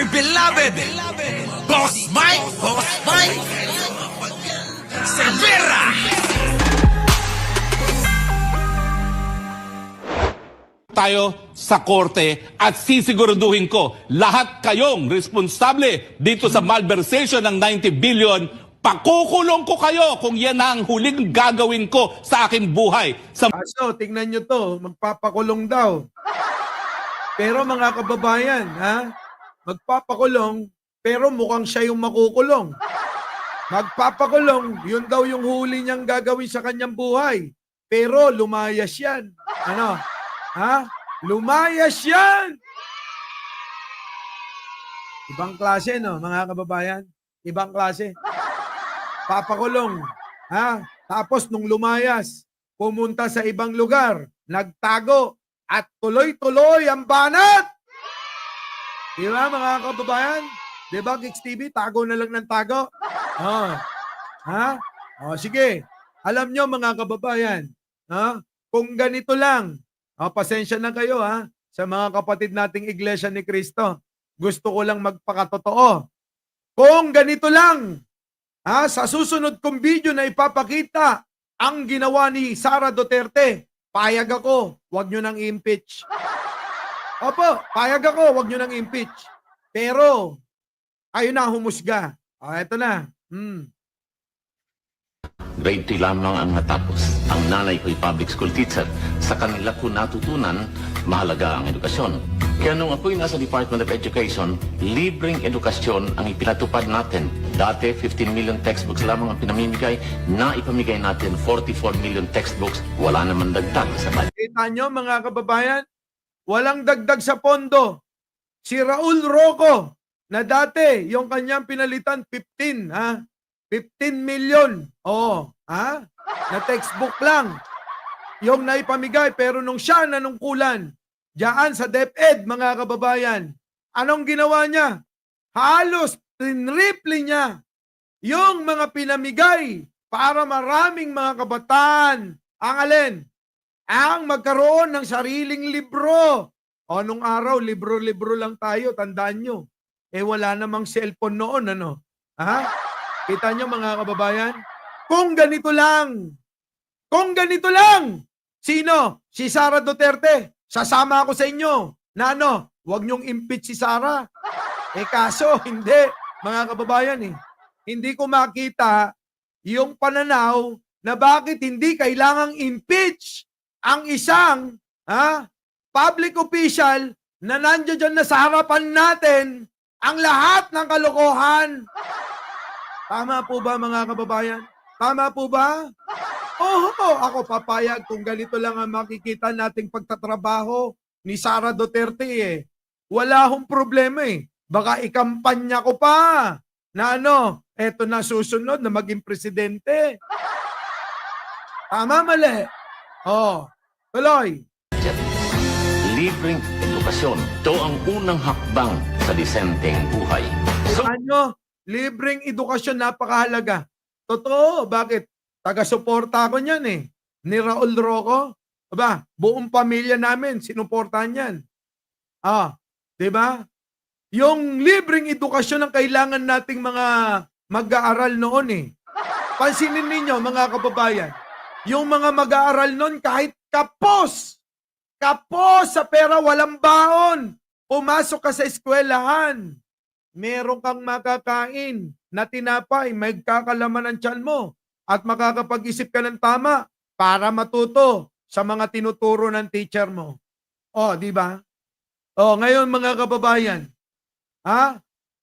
beloved, Boss Mike, Cervera. Tayo sa korte at sisiguraduhin ko lahat kayong responsable dito sa malversation ng 90 billion. Pakukulong ko kayo kung yan ang huling gagawin ko sa aking buhay. Kaso, tingnan nyo to, magpapakulong daw. Pero mga kababayan, ha? Magpapakulong, pero mukhang siya yung makukulong. Magpapakulong, yun daw yung huli niyang gagawin sa kanyang buhay. Pero lumayas yan. Ano? Ha? Lumayas yan! Ibang klase, no, mga kababayan? Ibang klase. Papakulong. Ha? Tapos nung lumayas, pumunta sa ibang lugar, nagtago, at tuloy-tuloy ang banat! Di ba, mga kababayan? Di ba, Kicks TV, tago na lang ng tago? Oh. Ha? Oh, sige. Alam nyo, mga kababayan, ha? Kung ganito lang, pasensya na kayo, ha? Sa mga kapatid nating Iglesia ni Cristo, gusto ko lang magpakatotoo. Kung ganito lang, ha? Sa susunod kong video na ipapakita ang ginawa ni Sara Duterte, payag ako, wag nyo nang impeach. Opo, payag ako, wag nyo nang impeach. Pero, kayo na humusga. Eto na. Grade 3 lamang ang natapos. Ang nanay ko'y public school teacher. Sa kanila ko natutunan, mahalaga ang edukasyon. Kaya nung ako'y nasa Department of Education, libreng edukasyon ang ipinatupad natin. Dati, 15 million textbooks lamang ang pinamimigay. Na ipamigay natin 44 million textbooks. Wala naman dagdag sa budget. Kita nyo, mga kababayan, walang dagdag sa pondo. Si Raul Roco, na dati, yung kanyang pinalitan, 15, ha? 15 million. Oo, ha? Na textbook lang. Yung naipamigay, pero nung siya nanungkulan, diyan sa DepEd, mga kababayan, anong ginawa niya? Halos tinriple niya yung mga pinamigay para maraming mga kabataan ang alin? Ang magkaroon ng sariling libro. O nung araw, libro-libro lang tayo, tandaan nyo. Wala namang cellphone noon, ano? Ha? Kita nyo, mga kababayan? Kung ganito lang, sino? Si Sara Duterte. Sasama ako sa inyo. Na ano? Huwag nyong impeach si Sara. Kaso, hindi. Mga kababayan, hindi ko makita yung pananaw na bakit hindi kailangang impeach ang isang public official na nandiyan dyan na sa harapan natin ang lahat ng kalokohan. Tama po ba, mga kababayan? Tama po ba? Oo, ako papayag kung ganito lang ang makikita nating pagtatrabaho ni Sara Duterte. Wala akong problema . Baka ikampanya ko pa na eto na susunod na maging presidente. Tama, mali? Tuloy. Libreng edukasyon. Ito ang unang hakbang sa disenteng buhay. Libreng edukasyon, napakahalaga. Totoo, bakit? Taga-suporta ko niyan ni Raul Roco. Buong pamilya namin, sinuportahan yan. Di ba? Yung libreng edukasyon ang kailangan nating mga mag-aaral noon . Pansinin ninyo, mga kababayan, yung mga mag-aaral noon kahit kapos sa pera, walang baon. Pumasok ka sa eskwelahan, meron kang makakain na tinapay, may kakalaman ang tiyan mo at makakapag-isip ka ng tama para matuto sa mga tinuturo ng teacher mo. Di ba? Ngayon, mga kababayan,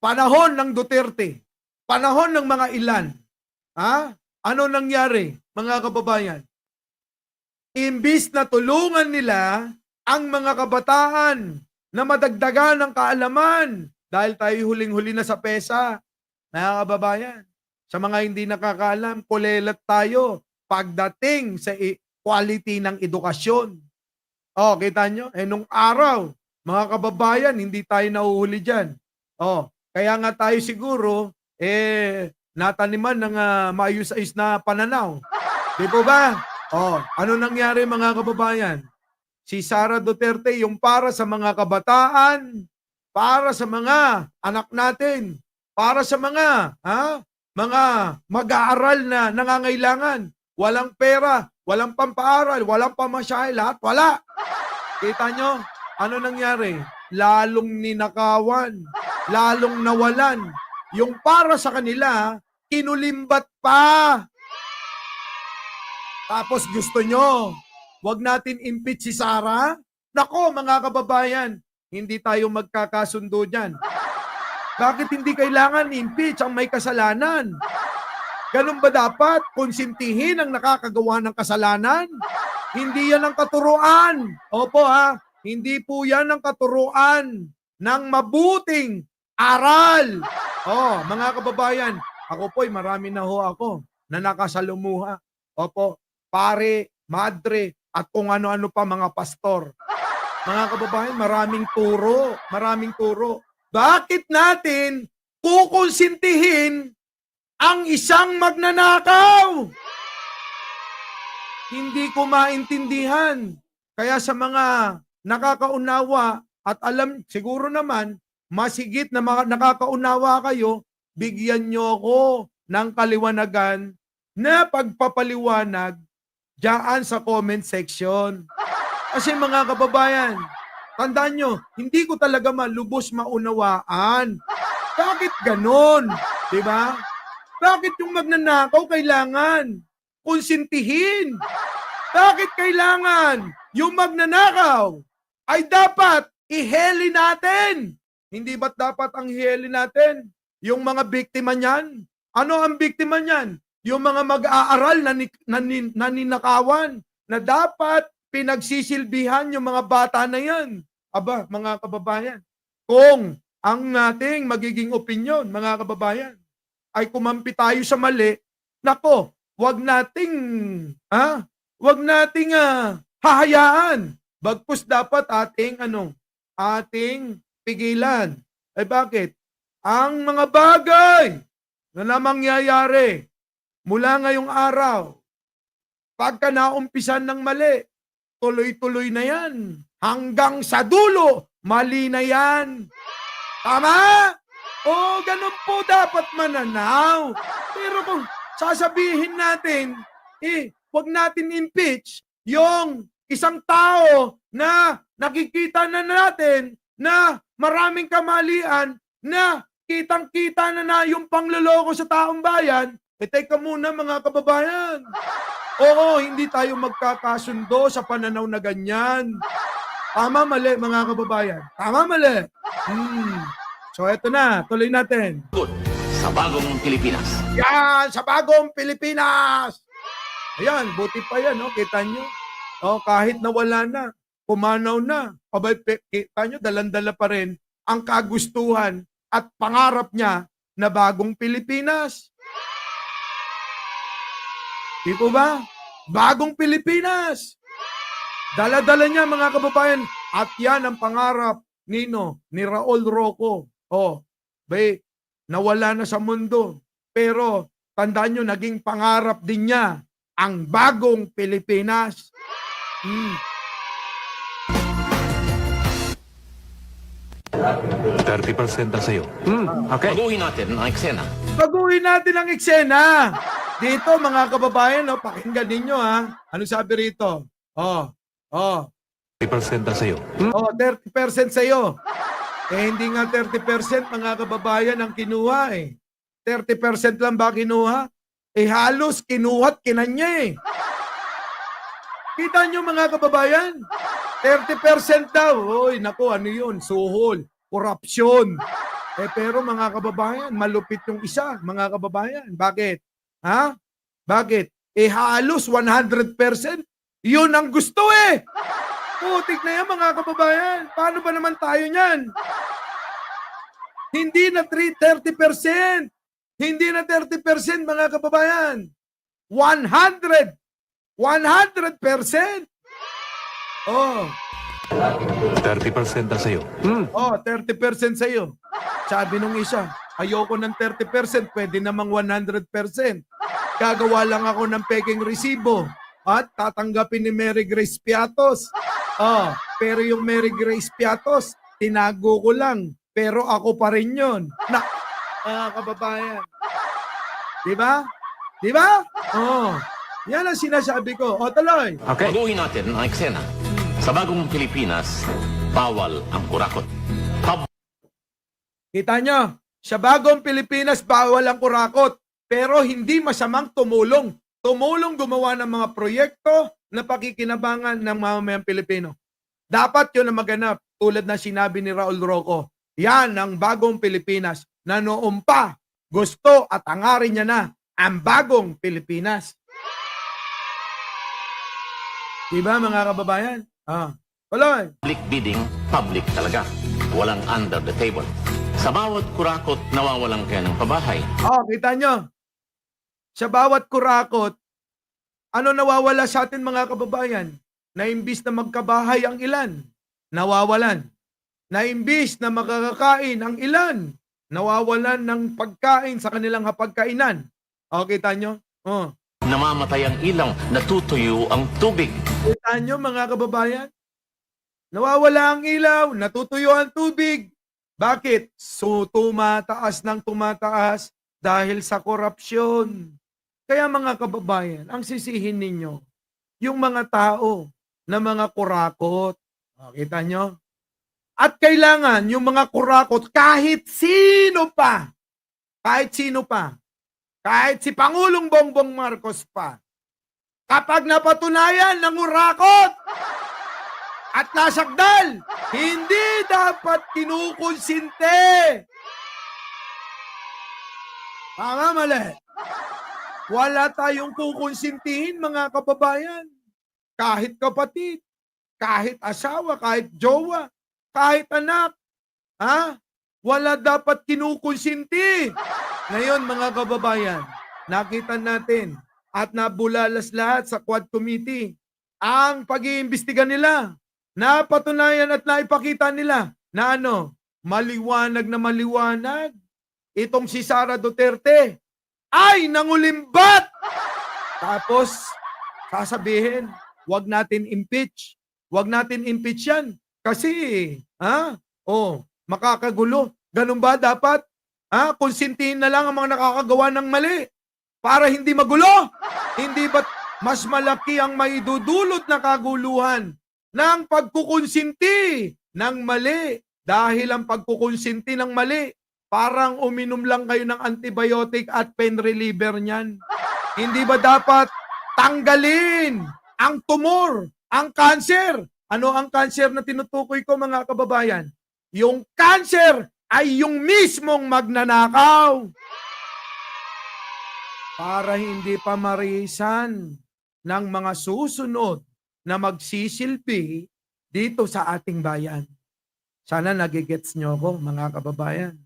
panahon ng Duterte, panahon ng mga ilan, ano nangyari, mga kababayan? Imbis na tulungan nila ang mga kabataan na madagdagan ng kaalaman dahil tayo huling-huli na sa PESA, mga kababayan. Sa mga hindi nakakaalam, kulelat tayo pagdating sa quality ng edukasyon. Kita nyo? Nung araw, mga kababayan, hindi tayo nahuhuli dyan. Kaya nga tayo siguro, nataniman ng maayos-ayos na pananaw. Di po ba? Ano nangyari, mga kababayan? Si Sara Duterte, yung para sa mga kabataan para sa mga anak natin, para sa mga mga mag-aaral na nangangailangan, walang pera, walang pampaaral, walang pamasahe, lahat wala. Kita nyo, ano nangyari? Lalong ninakawan, lalong nawalan. Yung para sa kanila, kinulimbat pa. Tapos gusto nyo, wag natin impeach si Sara? Nako mga kababayan, hindi tayo magkakasundo dyan. Bakit hindi kailangan impeach ang may kasalanan? Ganun ba dapat? Konsintihin ang nakakagawa ng kasalanan? Hindi yan ang katuruan. Opo hindi po yan ang katuruan ng mabuting aral. Mga kababayan, ako po'y marami na ho ako na nakasalumuha. Opo, pare, madre, at kung ano-ano pa mga pastor. Mga kababayan, maraming turo. Bakit natin kukonsintihin ang isang magnanakaw? Hindi ko maintindihan. Kaya sa mga nakakaunawa at alam, siguro naman, masigit na nakakaunawa kayo, bigyan nyo ako ng kaliwanagan na pagpapaliwanag diyan sa comment section. Kasi mga kababayan, tandaan nyo, hindi ko talaga malubos maunawaan. Bakit ganon? Diba? Bakit yung magnanakaw kailangan konsintihin? Bakit kailangan yung magnanakaw ay dapat iheli natin? Hindi ba't dapat ang iheli natin? Yung mga biktima niyan? Ano ang biktima niyan? Yung mga mag-aaral na ninakawan na dapat pinagsisilbihan yung mga bata na yan. Aba, mga kababayan, kung ang nating magiging opinyon, mga kababayan, ay kumampi tayo sa mali, nako, wag nating hahayaan. Bagkus dapat ating pigilan. Ay bakit? Ang mga bagay na mangyayari mula ngayong araw, pagka naumpisan ng mali, tuloy-tuloy na yan. Hanggang sa dulo, mali na yan. Tama? Ganun po dapat mananaw. Pero kung sasabihin natin, wag natin impeach yung isang tao na nakikita na natin na maraming kamalian na kitang-kita na yung pangloloko sa taong bayan, teka muna mga kababayan. Hindi tayo magkakasundo sa pananaw na ganyan. Tama, mali, mga kababayan. Tama, mali. So, eto na. Tuloy natin. Good. Sa bagong Pilipinas. Yan! Sa bagong Pilipinas! Ayan, buti pa yan, no? Kita nyo? Kahit nawala na, pumanaw na. Kita nyo, dalandala pa rin ang kagustuhan at pangarap niya na bagong Pilipinas. Di po ba? Bagong Pilipinas. Dala-dala niya mga kababayan. At yan ang pangarap ni Raul Roco. Nawala na sa mundo. Pero tandaan nyo, naging pangarap din niya ang bagong Pilipinas. 30% na sa'yo. Okay. Baguhin natin ang eksena. Baguhin natin ang eksena. Dito mga kababayan, pakinggan ninyo Ano sabi rito? 30% na sa'yo. 30% sa'yo. Hindi nga 30% mga kababayan ang kinuha 30% lang ba kinuha? Halos kinuha't kinanya Kita nyo mga kababayan? 30% daw. Naku, ano yun? Suhol. Korupsyon. Pero mga kababayan, malupit yung isa, mga kababayan. Bakit? Bakit? Halos 100%. Yun ang gusto Putik na yan mga kababayan. Paano ba naman tayo niyan? Hindi na 30%. Hindi na 30% mga kababayan. 100%. 30% na sa'yo. 30% sa'yo. Sabi nung isa, ayoko ng 30%, pwede namang 100%. Gagawa lang ako ng peking resibo at tatanggapin ni Mary Grace Piatos. Pero yung Mary Grace Piatos, tinago ko lang pero ako pa rin yun. Na, mga kababayan. Diba? Diba? Oo. Yan ang sinasabi ko. O, tuloy. Okay. Baguhin natin ang eksena. Sa bagong Pilipinas, bawal ang kurakot. Kita nyo, sa bagong Pilipinas, bawal ang kurakot. Pero hindi masamang tumulong. Tumulong gumawa ng mga proyekto na pakikinabangan ng mamamayang Pilipino. Dapat yun ang maganap. Tulad na sinabi ni Raul Roco. Yan ang bagong Pilipinas na noon pa gusto at hangarin niya na ang bagong Pilipinas. Diba mga kababayan? Tuloy. Public bidding, public talaga. Walang under the table. Sa bawat kurakot, nawawalan kayo ng pabahay. Kita nyo. Sa bawat kurakot, ano nawawala sa atin mga kababayan? Na imbis na magkabahay ang ilan, nawawalan. Na imbis na makakakain ang ilan, nawawalan ng pagkain sa kanilang hapagkainan. Kita nyo? Namamatay ang ilaw, natutuyo ang tubig. Kita nyo mga kababayan? Nawawala ang ilaw, natutuyo ang tubig. Bakit? So tumataas ng tumataas dahil sa korupsyon. Kaya mga kababayan, ang sisihin ninyo, yung mga tao na mga kurakot. Kita nyo? At kailangan yung mga kurakot kahit sino pa, kahit si Pangulong Bongbong Marcos pa, kapag napatunayan ng urakot at nasakdal, hindi dapat kinukonsinte. Tama, mali. Wala tayong kukonsintihin mga kababayan. Kahit kapatid, kahit asawa, kahit jowa, kahit anak. Wala dapat kinukonsinti. Ngayon mga kababayan, nakita natin at nabulalas lahat sa Quad Committee ang pag-iimbestiga nila. Napatunayan at naipakita nila na maliwanag na maliwanag. Itong si Sara Duterte ay nangulimbat. Tapos, sasabihin, wag natin impeach. Wag natin impeach yan. Kasi, makakagulo. Ganun ba dapat? Konsintihin na lang ang mga nakakagawa ng mali para hindi magulo. Hindi ba't mas malaki ang maidudulot na kaguluhan ng pagkukonsinti ng mali? Dahil ang pagkukonsinti ng mali, parang uminom lang kayo ng antibiotic at pain reliever niyan. Hindi ba dapat tanggalin ang tumor, ang cancer? Ano ang cancer na tinutukoy ko mga kababayan? Yung cancer ay yung mismong magnanakaw. Para hindi pa marisan ng mga susunod na magsisilbi dito sa ating bayan. Sana nagigets nyo ako, mga kababayan.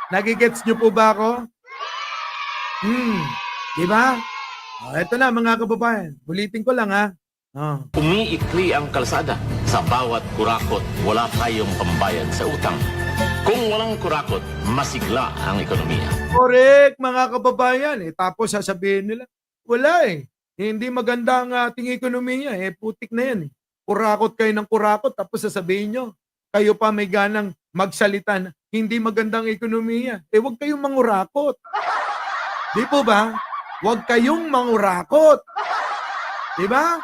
Nagigets nyo po ba ako? Diba? Ito na mga kababayan. Ulitin ko lang Umiikli ang kalsada. Sa bawat kurakot, wala tayong pambayad sa utang. Kung walang kurakot, masigla ang ekonomiya. Correct, mga kababayan. Tapos sasabihin nila, wala hindi maganda ang ating ekonomiya. Putik na yan. Kurakot kayo ng kurakot, tapos sasabihin nyo, kayo pa may ganang magsalita na hindi magandang ekonomiya. Huwag kayong mangurakot. Di po ba? Huwag kayong mangurakot. Di ba?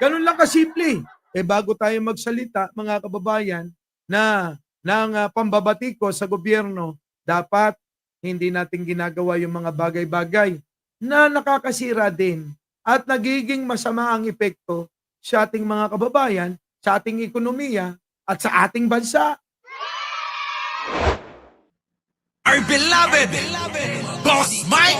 Ganun lang kasimple. Bago tayo magsalita, mga kababayan, na ng pambabatiko sa gobyerno, dapat hindi natin ginagawa yung mga bagay-bagay na nakakasira din at nagiging masama ang epekto sa ating mga kababayan, sa ating ekonomiya, at sa ating bansa. Our beloved Boss Mike,